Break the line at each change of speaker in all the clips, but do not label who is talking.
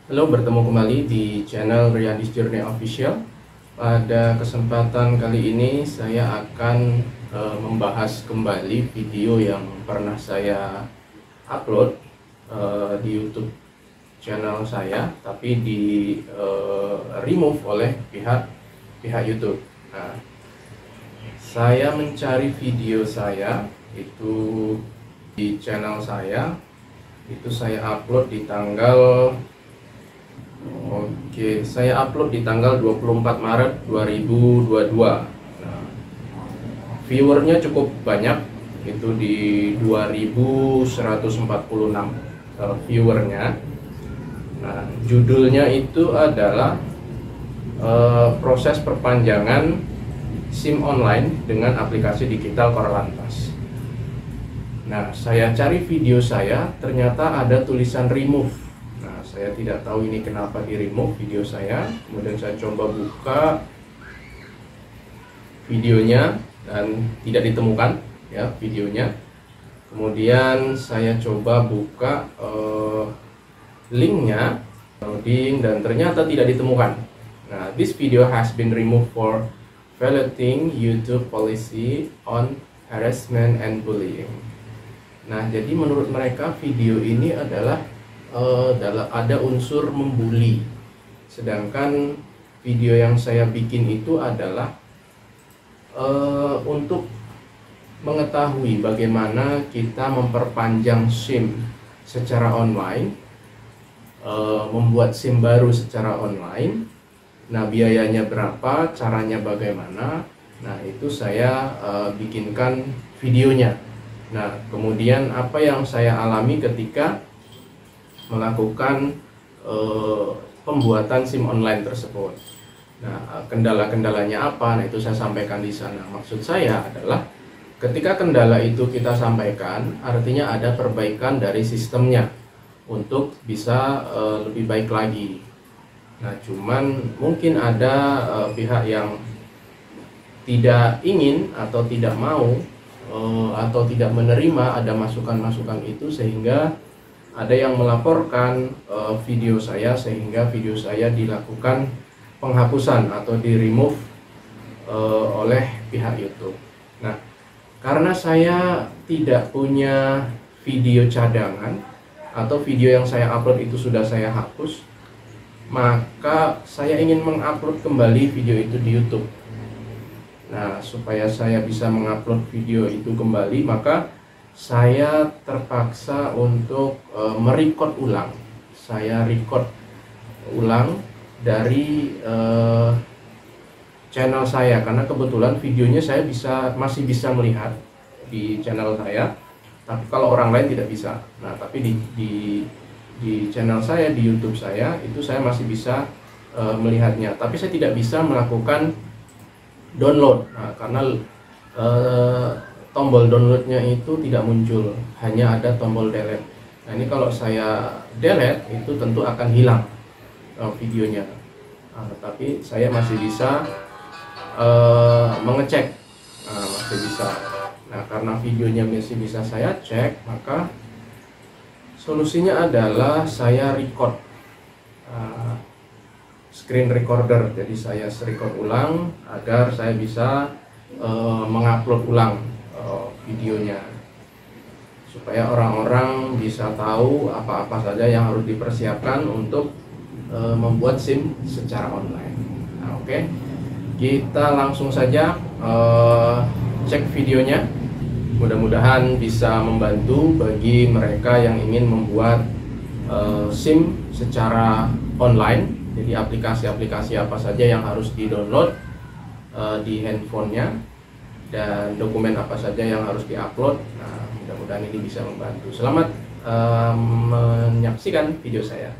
Halo, bertemu kembali di channel Riyandis Journey Official. Pada kesempatan kali ini saya akan membahas kembali video yang pernah saya upload di YouTube channel saya, tapi di remove oleh pihak YouTube. Nah, saya mencari video saya itu di channel saya, itu saya upload di tanggal saya upload di tanggal 24 Maret 2022. Nah, viewernya cukup banyak, itu di 2146 viewernya. Nah, judulnya itu adalah proses perpanjangan SIM online dengan aplikasi digital Korlantas. Nah, saya cari video saya, ternyata ada tulisan remove. Saya tidak tahu ini kenapa di remove video saya. Kemudian saya coba buka videonya dan tidak ditemukan ya videonya. Kemudian saya coba buka linknya, loading, dan ternyata tidak ditemukan. Nah, this video has been removed for violating YouTube policy on harassment and bullying. Nah, jadi menurut mereka video ini adalah ada unsur membuli, sedangkan video yang saya bikin itu adalah untuk mengetahui bagaimana kita memperpanjang SIM secara online, membuat SIM baru secara online. Nah, biayanya berapa, caranya bagaimana, nah itu saya bikinkan videonya. Nah, kemudian apa yang saya alami ketika melakukan pembuatan SIM online tersebut. Nah, kendala-kendalanya apa? Nah, itu saya sampaikan di sana. Maksud saya adalah ketika kendala itu kita sampaikan, artinya ada perbaikan dari sistemnya untuk bisa lebih baik lagi. Nah, cuman mungkin ada pihak yang tidak ingin atau tidak mau atau tidak menerima ada masukan-masukan itu, sehingga ada yang melaporkan video saya, sehingga video saya dilakukan penghapusan atau di remove oleh pihak YouTube. Nah, karena saya tidak punya video cadangan atau video yang saya upload itu sudah saya hapus, maka saya ingin mengupload kembali video itu di YouTube. Nah, supaya saya bisa mengupload video itu kembali, maka saya terpaksa untuk merecord ulang. Saya record ulang dari channel saya, karena kebetulan videonya saya masih bisa melihat di channel saya, tapi kalau orang lain tidak bisa. Nah, tapi di channel saya, di YouTube saya, itu saya masih bisa melihatnya, tapi saya tidak bisa melakukan download. Nah, karena tombol downloadnya itu tidak muncul, hanya ada tombol delete. Nah, ini kalau saya delete itu tentu akan hilang videonya. Nah, tapi saya masih bisa mengecek, masih bisa. Nah, karena videonya masih bisa saya cek, maka solusinya adalah saya record screen recorder. Jadi saya record ulang agar saya bisa mengupload ulang videonya, supaya orang-orang bisa tahu apa-apa saja yang harus dipersiapkan untuk membuat SIM secara online. Nah, oke. Kita langsung saja cek videonya. Mudah-mudahan bisa membantu bagi mereka yang ingin membuat SIM secara online. Jadi aplikasi-aplikasi apa saja yang harus di-download di handphonenya, dan dokumen apa saja yang harus diupload. Nah, mudah-mudahan ini bisa membantu. Selamat menyaksikan video saya.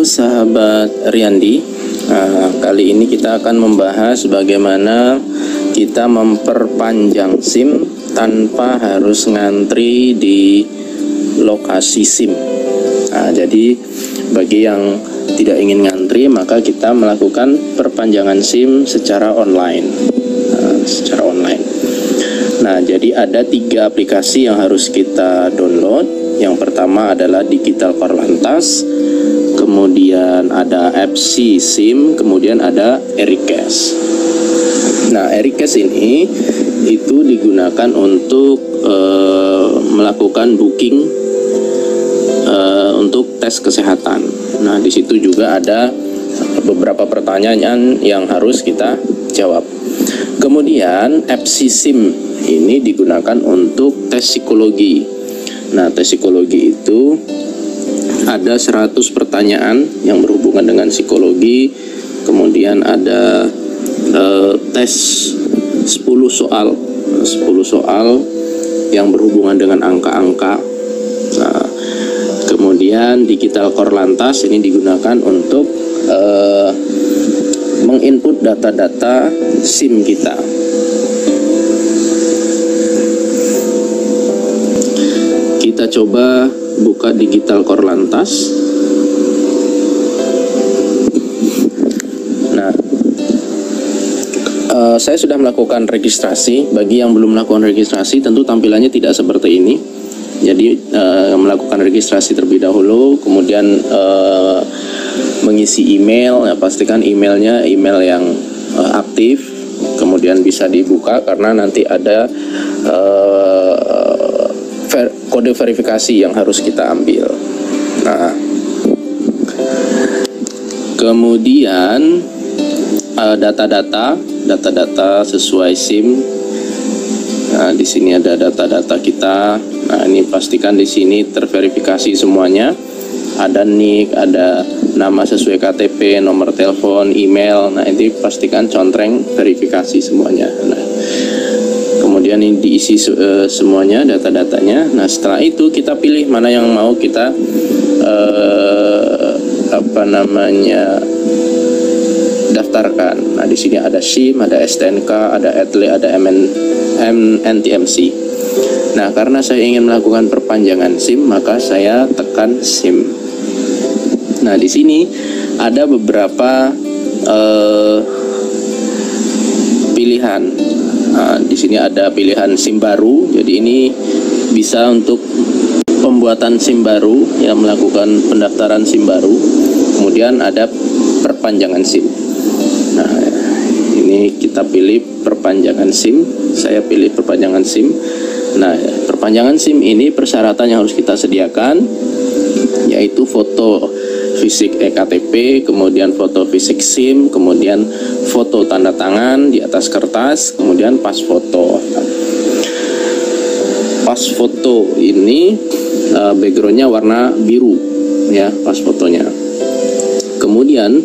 Sahabat Riyandi, kali ini kita akan membahas bagaimana
kita memperpanjang SIM tanpa harus ngantri di lokasi SIM. Nah, jadi bagi yang tidak ingin ngantri, maka kita melakukan perpanjangan SIM secara online. Nah, jadi ada 3 aplikasi yang harus kita download. Yang pertama adalah Digital Korlantas, kemudian ada FC SIM, kemudian ada Ericast. Nah, Ericast ini itu digunakan untuk melakukan booking untuk tes kesehatan. Nah, di situ juga ada beberapa pertanyaan yang harus kita jawab. Kemudian FC SIM ini digunakan untuk tes psikologi. Nah, tes psikologi itu ada 100 pertanyaan yang berhubungan dengan psikologi. Kemudian ada tes 10 soal yang berhubungan dengan angka-angka. Nah, kemudian Digital Korlantas ini digunakan untuk menginput data-data SIM kita. Kita coba buka Digital Korlantas. Nah, saya sudah melakukan registrasi. Bagi yang belum melakukan registrasi, tentu tampilannya tidak seperti ini. Jadi melakukan registrasi terlebih dahulu, kemudian mengisi email. Ya, pastikan emailnya email yang aktif, kemudian bisa dibuka karena nanti ada kode verifikasi yang harus kita ambil. Nah, kemudian data-data sesuai SIM. Nah, di sini ada data-data kita. Nah, ini pastikan di sini terverifikasi semuanya. Ada NIK, ada nama sesuai KTP, nomor telepon, email. Nah, ini pastikan contreng verifikasi semuanya. Nah, kemudian ini diisi semuanya data-datanya. Nah, setelah itu kita pilih mana yang mau kita daftarkan. Nah, di sini ada SIM, ada STNK, ada ETLE, ada NTMC. Nah, karena saya ingin melakukan perpanjangan SIM, maka saya tekan SIM. Nah, di sini ada beberapa pilihan. Nah, di sini ada pilihan SIM baru. Jadi ini bisa untuk pembuatan SIM baru, yang melakukan pendaftaran SIM baru. Kemudian ada perpanjangan SIM. Nah, ini kita pilih perpanjangan SIM. Saya pilih perpanjangan SIM. Nah, perpanjangan SIM ini persyaratan yang harus kita sediakan, yaitu foto fisik eKTP, kemudian foto fisik SIM, kemudian foto tanda tangan di atas kertas, kemudian pas foto. Pas foto ini backgroundnya warna biru, ya, pas fotonya. Kemudian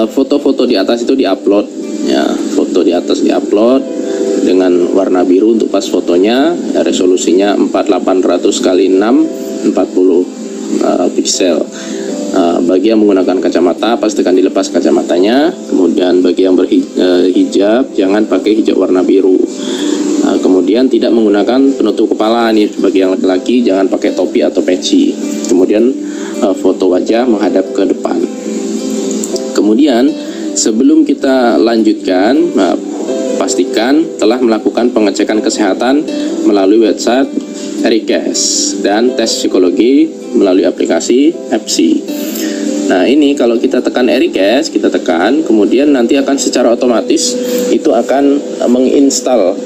foto-foto di atas itu diupload, ya, foto di atas diupload dengan warna biru untuk pas fotonya. Resolusinya 4800 x 640 pixel. Bagi yang menggunakan kacamata, pastikan dilepas kacamatanya. Kemudian bagi yang berhijab, jangan pakai hijab warna biru. Kemudian tidak menggunakan penutup kepala nih, bagi yang laki-laki jangan pakai topi atau peci. Kemudian foto wajah menghadap ke depan. Kemudian sebelum kita lanjutkan, pastikan telah melakukan pengecekan kesehatan melalui website Ericast dan tes psikologi melalui aplikasi FC. Nah, ini kalau kita tekan Ericast, kita tekan, kemudian nanti akan secara otomatis itu akan menginstal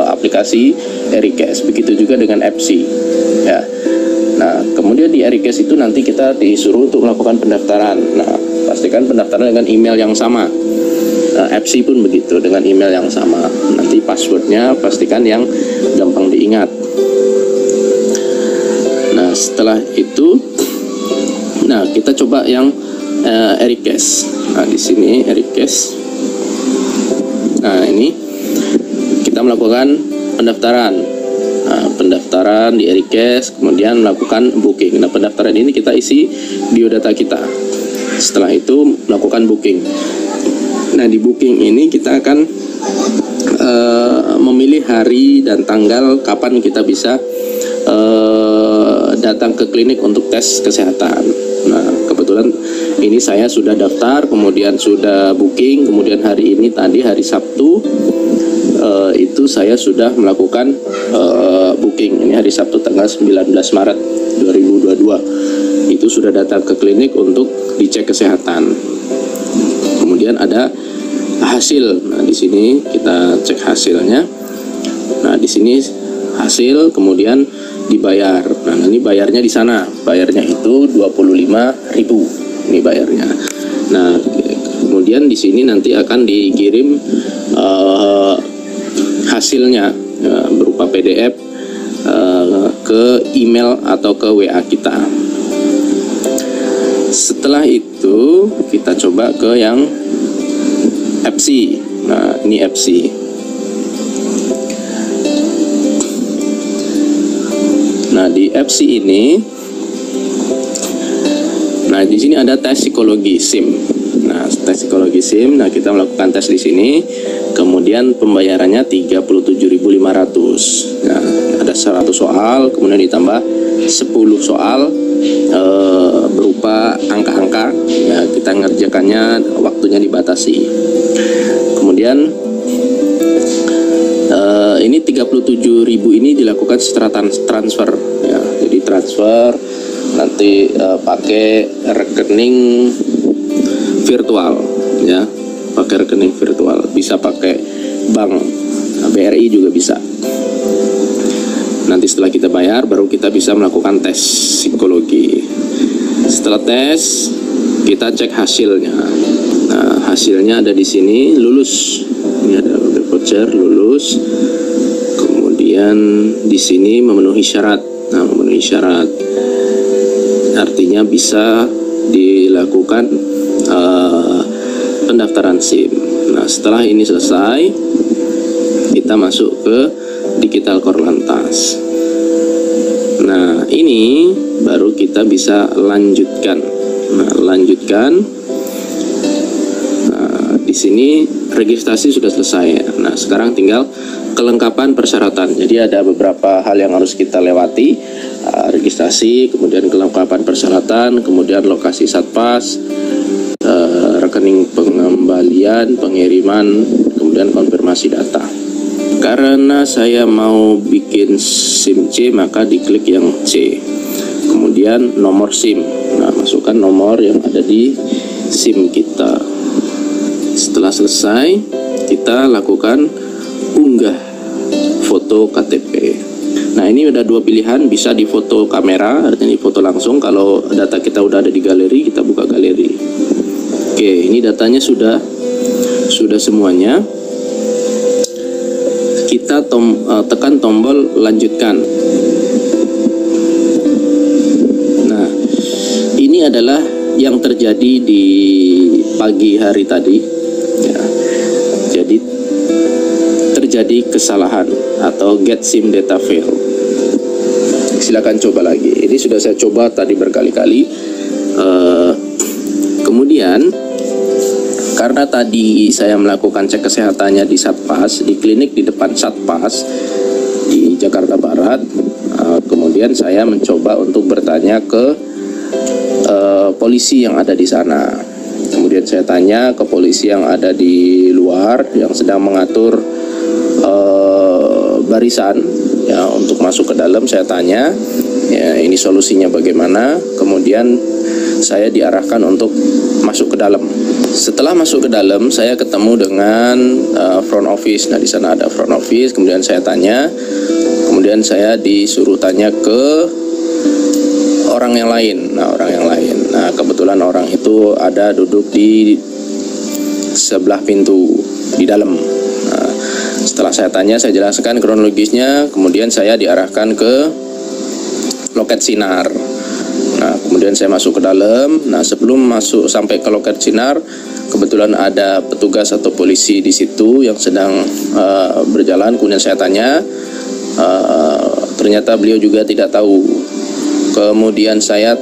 aplikasi Ericast. Begitu juga dengan FC, ya. Nah, kemudian di Ericast itu nanti kita disuruh untuk melakukan pendaftaran. Nah, pastikan pendaftaran dengan email yang sama. FC pun begitu, dengan email yang sama. Nanti passwordnya pastikan yang gampang diingat. Nah, setelah itu, nah, kita coba yang Ericast. Nah, di sini Ericast. Nah, ini kita melakukan pendaftaran. Nah, pendaftaran di Ericast, kemudian melakukan booking. Nah, pendaftaran ini kita isi biodata kita. Setelah itu melakukan booking. Nah, di booking ini kita akan
hari dan tanggal kapan kita bisa datang ke klinik untuk tes kesehatan. Nah, kebetulan ini saya sudah daftar, kemudian sudah booking, kemudian hari ini tadi hari Sabtu itu saya sudah melakukan booking. Ini hari Sabtu tanggal 19 Maret 2022. Itu sudah datang ke klinik untuk dicek kesehatan. Kemudian ada hasil. Nah, di sini kita cek hasilnya. Nah, di sini hasil, kemudian dibayar. Nah, ini bayarnya di sana. Bayarnya itu 25.000. Ini bayarnya. Nah, kemudian di sini nanti akan dikirim hasilnya berupa PDF ke email atau ke WA kita. Setelah itu kita coba ke yang FC. Nah, ini FC. Nah, di FC ini, nah di sini ada tes psikologi SIM. Nah, tes psikologi SIM. Nah, kita melakukan tes di sini. Kemudian pembayarannya 37.500. Nah, ada 100 soal, kemudian ditambah 10 soal berupa angka-angka. Ya, kita ngerjakannya waktunya dibatasi. Kemudian ini 37.000 ini dilakukan secara transfer. Ya, jadi transfer nanti pakai rekening virtual, ya, pakai rekening virtual, bisa pakai bank, BRI juga bisa. Nanti setelah kita bayar, baru kita bisa melakukan tes psikologi. Setelah tes, kita cek hasilnya. Nah, hasilnya ada di sini, lulus. Ini ada voucher, lulus. Kemudian di sini memenuhi syarat. Nah, memenuhi syarat artinya bisa dilakukan pendaftaran SIM. Nah, setelah ini selesai, kita masuk ke Digital Korlantas. Nah, ini baru kita bisa lanjutkan. Nah, lanjutkan. Nah, di sini registrasi sudah selesai. Nah, sekarang tinggal kelengkapan persyaratan. Jadi ada beberapa hal yang harus kita lewati. Registrasi, kemudian kelengkapan persyaratan, kemudian lokasi satpas, rekening pengembalian, pengiriman, kemudian konfirmasi data. Karena saya mau bikin SIM C, maka diklik yang C. Kemudian nomor SIM. Nah, masukkan nomor yang ada di SIM kita. Setelah selesai, kita lakukan unggah foto KTP. Nah, ini ada dua pilihan, bisa di foto kamera, artinya di foto langsung. Kalau data kita udah ada di galeri, kita buka galeri. Oke, ini datanya sudah semuanya. Kita tekan tombol lanjutkan. Nah, ini adalah yang terjadi di pagi hari tadi. Ya. Jadi terjadi kesalahan atau get SIM data fail. Silakan coba lagi. Ini sudah saya coba tadi berkali-kali. Kemudian karena tadi saya melakukan cek kesehatannya di Satpas, di klinik di depan Satpas di Jakarta Barat, kemudian saya mencoba untuk bertanya ke polisi yang ada di sana. Kemudian saya tanya ke polisi yang ada di luar yang sedang mengatur barisan ya untuk masuk ke dalam. Saya tanya, ya, ini solusinya bagaimana? Kemudian saya diarahkan untuk masuk ke dalam. Setelah masuk ke dalam, saya ketemu dengan front office. Nah, di sana ada front office. Kemudian saya tanya, kemudian saya disuruh tanya ke orang yang lain. Nah, orang yang lain. Nah, kebetulan orang itu ada duduk di sebelah pintu di dalam. Nah, setelah saya tanya, saya jelaskan kronologisnya. Kemudian saya diarahkan ke loket sinar. Nah, kemudian saya masuk ke dalam. Nah, sebelum masuk sampai ke loket sinar, kebetulan ada petugas atau polisi di situ yang sedang berjalan. Kemudian saya tanya, ternyata beliau juga tidak tahu. Kemudian saya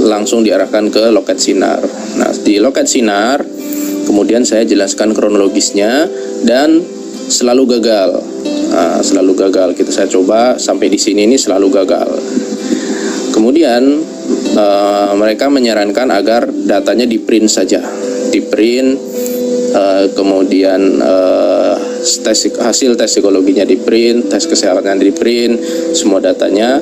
langsung diarahkan ke loket sinar. Nah, di loket sinar, kemudian saya jelaskan kronologisnya dan selalu gagal. selalu gagal. Saya coba sampai di sini ini selalu gagal. Kemudian mereka menyarankan agar datanya di print saja, di print, kemudian hasil tes psikologinya di print, tes kesehatan di print, semua datanya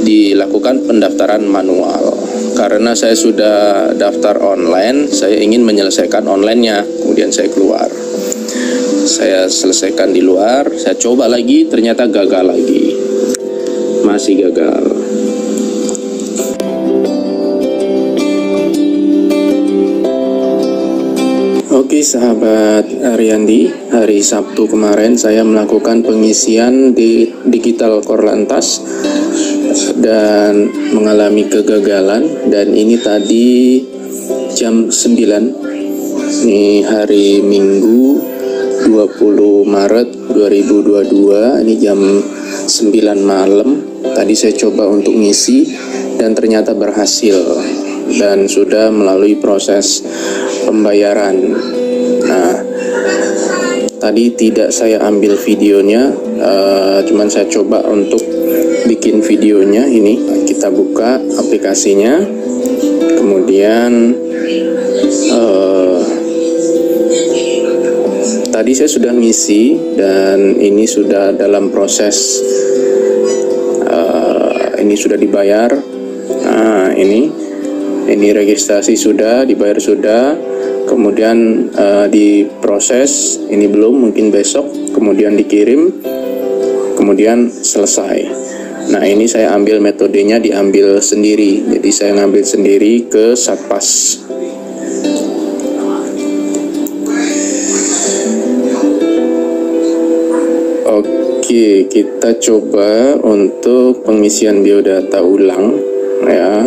dilakukan pendaftaran manual. Karena saya sudah daftar online, saya ingin menyelesaikan online-nya, kemudian saya keluar. Saya selesaikan di luar, saya coba lagi, ternyata gagal lagi, masih gagal. Oke sahabat Ariandi, hari Sabtu kemarin saya melakukan pengisian di Digital Korlantas dan mengalami kegagalan, dan ini tadi jam 9, ini hari Minggu 20 Maret 2022, ini jam 9 malam. Tadi saya coba untuk ngisi dan ternyata berhasil dan sudah melalui proses pembayaran. Nah, tadi tidak saya ambil videonya, cuman saya coba untuk bikin videonya. Ini kita buka aplikasinya, kemudian tadi saya sudah ngisi dan ini sudah dalam proses, ini sudah dibayar. Nah, ini registrasi sudah, dibayar sudah, kemudian diproses, ini belum, mungkin besok, kemudian dikirim, kemudian selesai. Nah, ini saya ambil metodenya, diambil sendiri, jadi saya ngambil sendiri ke Satpas. Oke, kita coba untuk pengisian biodata ulang ya.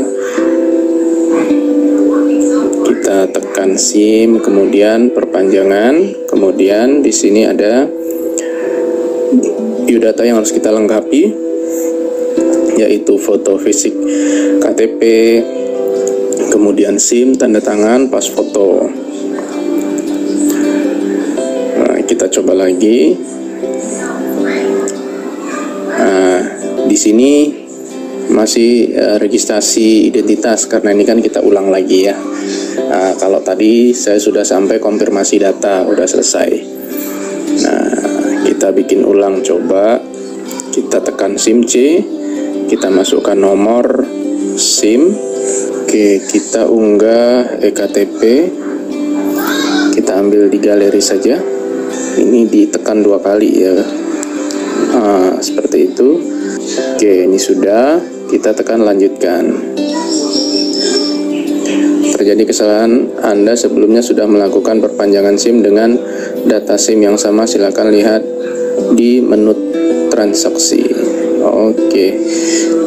Kita tekan SIM, kemudian perpanjangan, kemudian di sini ada biodata yang harus kita lengkapi, yaitu foto fisik KTP, kemudian SIM, tanda tangan, pas foto. Nah, kita coba lagi. Nah, di sini masih registrasi identitas karena ini kan kita ulang lagi ya. Nah, kalau tadi saya sudah sampai konfirmasi data, udah selesai. Nah, kita bikin ulang, coba kita tekan SIM C, kita masukkan nomor SIM. Oke, kita unggah eKTP, kita ambil di galeri saja. Ini ditekan 2 kali ya. Seperti itu. Oke, ini sudah, kita tekan lanjutkan. Terjadi kesalahan, Anda sebelumnya sudah melakukan perpanjangan SIM dengan data SIM yang sama, silakan lihat di menu transaksi. Oke,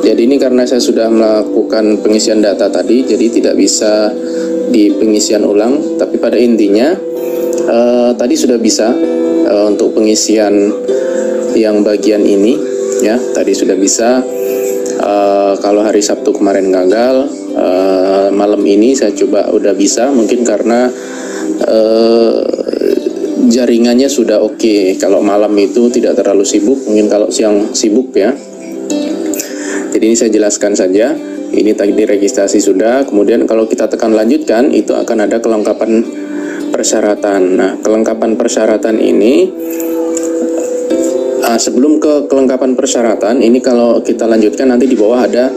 jadi ini karena saya sudah melakukan pengisian data tadi, jadi tidak bisa di pengisian ulang, tapi pada intinya tadi sudah bisa untuk pengisian yang bagian ini ya, tadi sudah bisa. Kalau hari Sabtu kemarin gagal, malam ini saya coba udah bisa, mungkin karena jaringannya sudah oke. Kalau malam itu tidak terlalu sibuk, mungkin kalau siang sibuk ya. Jadi ini saya jelaskan saja. Ini tadi registrasi sudah, kemudian kalau kita tekan lanjutkan, itu akan ada kelengkapan persyaratan. Nah, kelengkapan persyaratan ini, sebelum ke kelengkapan persyaratan ini, kalau kita lanjutkan nanti di bawah ada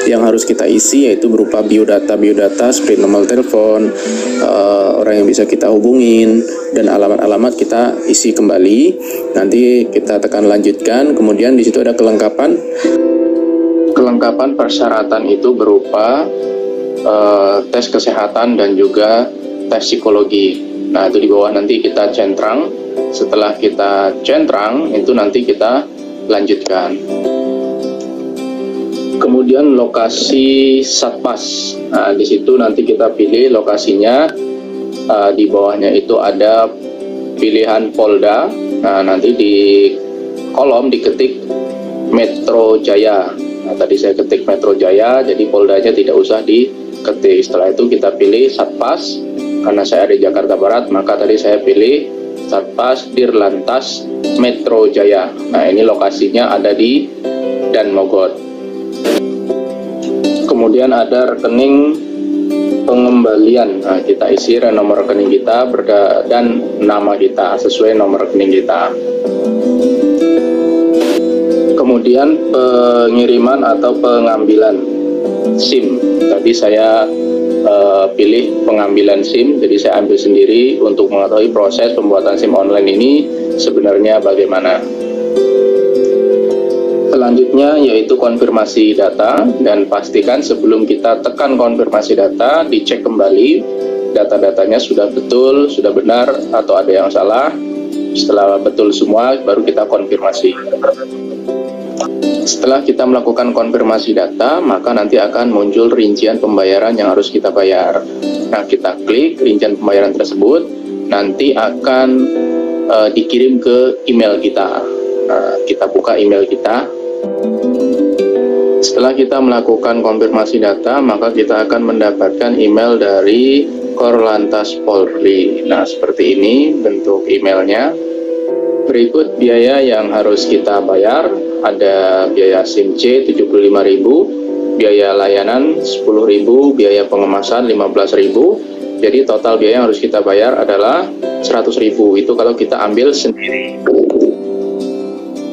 yang harus kita isi, yaitu berupa biodata, sprint nomor telepon, orang yang bisa kita hubungin, dan alamat-alamat kita isi kembali. Nanti kita tekan lanjutkan, kemudian di situ ada kelengkapan persyaratan, itu berupa tes kesehatan dan juga tes psikologi. Nah, itu di bawah nanti kita centang. Setelah kita centang, itu nanti kita lanjutkan. Kemudian lokasi Satpas. Nah, di situ nanti kita pilih lokasinya. Di bawahnya itu ada pilihan Polda. Nah, nanti di kolom diketik Metro Jaya. Nah, tadi saya ketik Metro Jaya, jadi Poldanya tidak usah diketik. Setelah itu kita pilih Satpas. Karena saya ada di Jakarta Barat, maka tadi saya pilih Satpas Dirlantas Metro Jaya. Nah, ini lokasinya ada di Dan Mogot. Kemudian ada rekening pengembalian. Nah, kita isi nomor rekening kita dan nama kita sesuai nomor rekening kita. Kemudian pengiriman atau pengambilan SIM. Tadi saya pilih pengambilan SIM, jadi saya ambil sendiri untuk mengetahui proses pembuatan SIM online ini sebenarnya bagaimana. Selanjutnya yaitu konfirmasi data, dan pastikan sebelum kita tekan konfirmasi data, dicek kembali data-datanya sudah betul, sudah benar, atau ada yang salah. Setelah betul semua, baru kita konfirmasi. Setelah kita melakukan konfirmasi data, maka nanti akan muncul rincian pembayaran yang harus kita bayar. Nah, kita klik rincian pembayaran tersebut, nanti akan dikirim ke email kita. Nah, kita buka email kita. Setelah kita melakukan konfirmasi data, maka kita akan mendapatkan email dari Korlantas Polri. Nah, seperti ini bentuk emailnya. Berikut biaya yang harus kita bayar. Ada biaya SIM C 75.000, biaya layanan 10.000, biaya pengemasan 15.000. Jadi total biaya yang harus kita bayar adalah 100.000. Itu kalau kita ambil sendiri.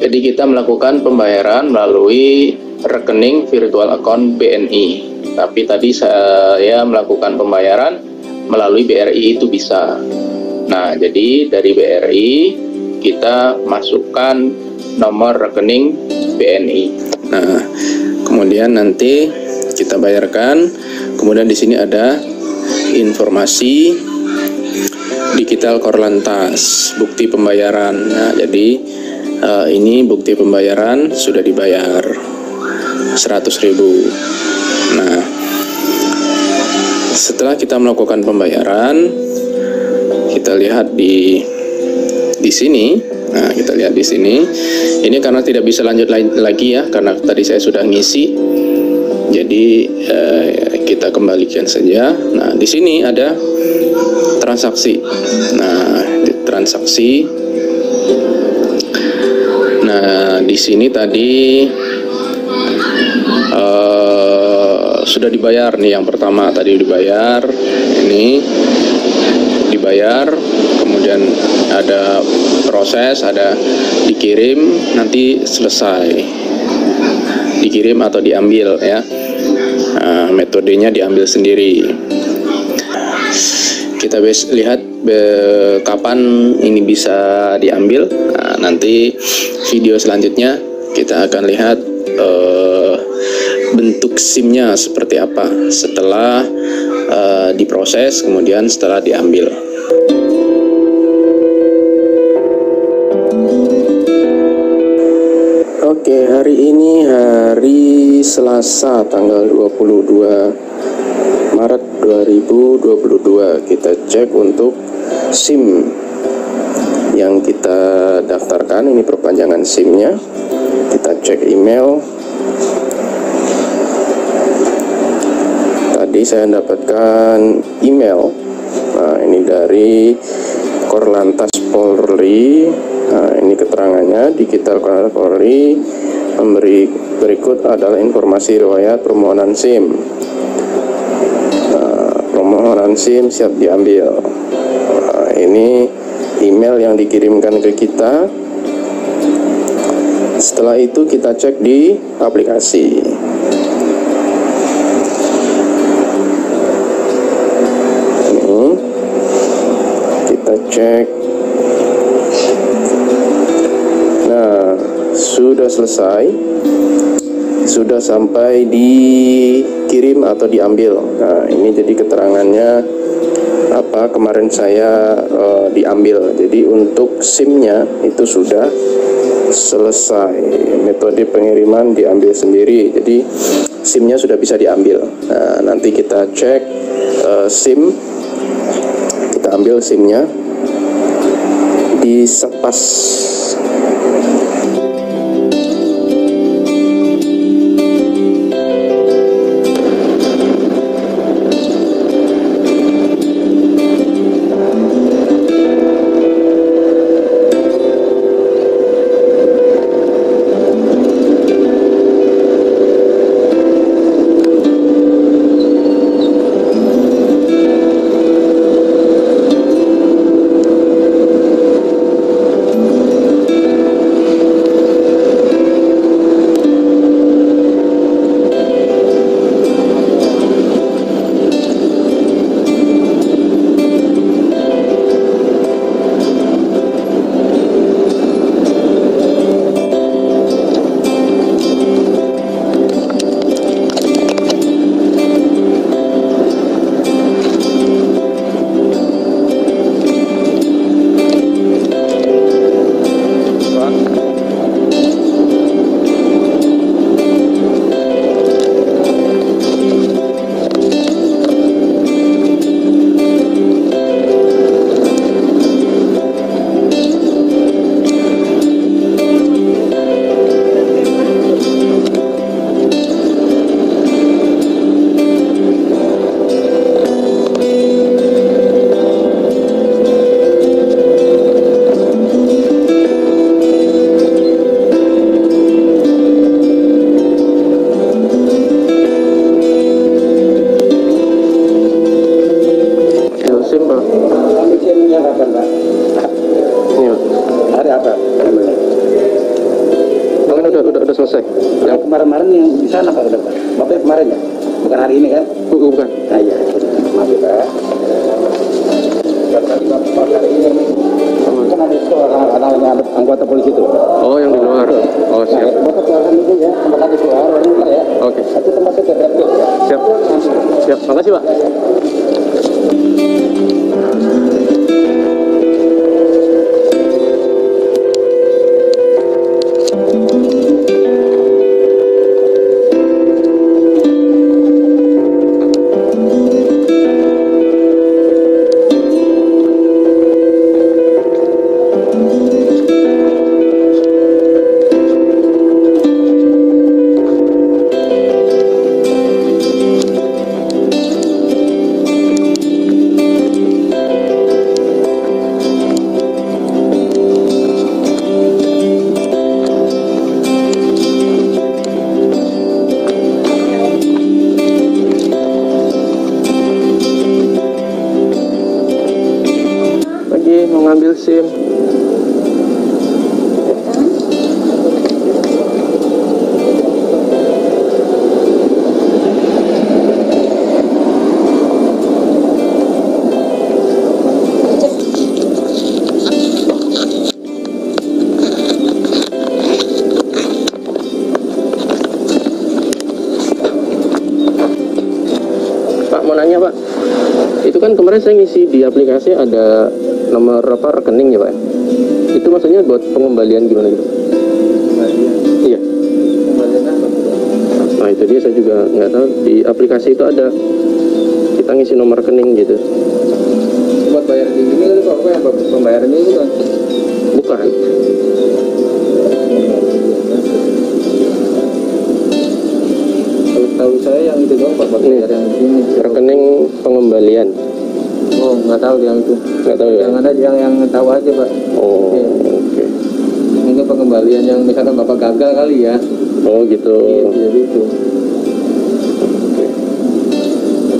Jadi kita melakukan pembayaran melalui rekening virtual account BNI. Tapi tadi saya melakukan pembayaran melalui BRI itu bisa. Nah, jadi dari BRI kita masukkan nomor rekening BNI. Nah, kemudian nanti kita bayarkan. Kemudian di sini ada informasi digital Korlantas, bukti pembayaran. Nah, jadi ini bukti pembayaran sudah dibayar 100.000. Nah, setelah kita melakukan pembayaran, kita lihat di sini. Nah, kita lihat di sini. Ini karena tidak bisa lanjut lagi ya, karena tadi saya sudah ngisi. Jadi kita kembalikan saja. Nah, di sini ada transaksi. Nah, di transaksi. Nah, di sini tadi sudah dibayar nih, yang pertama tadi dibayar, ini dibayar, kemudian ada proses, ada dikirim, nanti selesai, dikirim atau diambil ya. Nah, metodenya diambil sendiri. Kita lihat kapan ini bisa diambil. Nah, nanti video selanjutnya kita akan lihat bentuk SIM-nya seperti apa setelah diproses, kemudian setelah diambil. Oke, hari ini hari Selasa tanggal 22 Maret 2022. Kita cek untuk SIM yang kita daftarkan. Ini perpanjangan SIM-nya. Kita cek email. Tadi saya dapatkan email. Nah, ini dari Korlantas Polri. Nah, ini keterangannya, digital Korlantas Polri memberi berikut adalah informasi riwayat permohonan SIM. Nah, permohonan SIM siap diambil. Nah, ini email yang dikirimkan ke kita. Setelah itu kita cek di aplikasi. Ini kita cek. Nah, sudah selesai, sudah sampai dikirim atau diambil. Nah, ini jadi keterangannya apa kemarin saya diambil. Jadi untuk SIM-nya itu sudah selesai, metode pengiriman diambil sendiri. Jadi SIM-nya sudah bisa diambil. Nah, nanti kita cek SIM, kita ambil SIM-nya di Satpas. udah selesai.
Yang kemarin-kemarin yang di sana Pak udah Pak. Bapak yang kemarin ya? Bukan hari ini kan?
Bukan.
Nah iya. Maaf ya Pak. Tadi Bapak hari ini kan ada itu orang anggota polisi itu.
Oh, yang di luar. Oh, siap.
Bapak keluarkan dulu ya. Tempat tadi keluar orang ya.
Oke.
Itu tempatnya terdekat ya.
Siap. Siap. Makasih, Pak. Mau ngambil SIM. Pak, mau nanya Pak, itu kan kemarin saya ngisi di aplikasi ada nomor apa rekening ya Pak? Itu maksudnya buat pengembalian gimana gitu? Iya. Nah itu dia, saya juga nggak tahu di aplikasi itu ada kita ngisi nomor rekening gitu.
Buat bayar di sini kan Pak, yang pembayarannya itu kan?
Bukan.
Tahu saya yang itu doang Pak, buat bayar yang di sini.
Rekening pengembalian.
Oh, nggak tahu yang itu.
Nggak tahu ya?
Yang ada yang tahu aja Pak.
Oh,
Iya.
oke.
Mungkin pengembalian yang misalkan Bapak gagal kali ya.
Oh gitu.
Iya, jadi itu.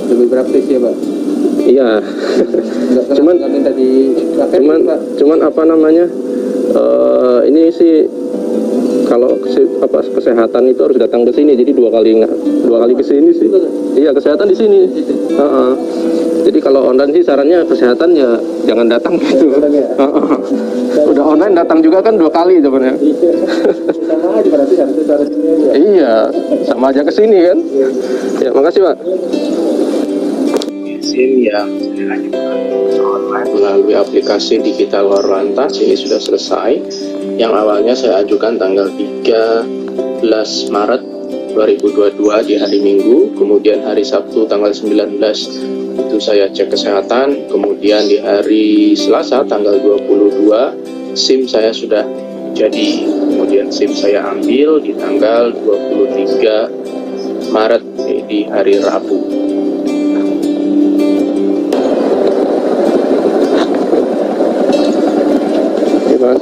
Lebih praktis ya Pak.
Iya. Cuman-
nggak minta di Pak.
Cuman apa namanya? Ini sih kalau kesehatan itu harus datang ke sini, jadi dua kali ke sini sih. Iya, kesehatan di sini. Heeh. Jadi kalau online sih sarannya kesehatan ya jangan datang gitu. Udah online datang juga kan 2 kali sebenarnya.
Sama aja berarti harus cara sini aja.
Iya, sama aja ke sini kan. Ya, makasih Pak. SIM yang saya ajukan online melalui aplikasi Digital Korlantas ini sudah selesai. Yang awalnya saya ajukan tanggal 13 Maret 2022 di hari Minggu, kemudian hari Sabtu tanggal 19 itu saya cek kesehatan, kemudian di hari Selasa tanggal 22 SIM saya sudah jadi, kemudian SIM saya ambil di tanggal 23 Maret di hari Rabu. Oke, Mas.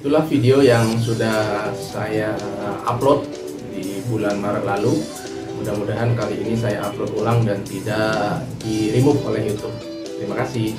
Itulah video yang sudah saya upload di bulan Maret lalu. Mudah-mudahan kali ini saya upload ulang dan tidak di remove oleh YouTube. Terima kasih.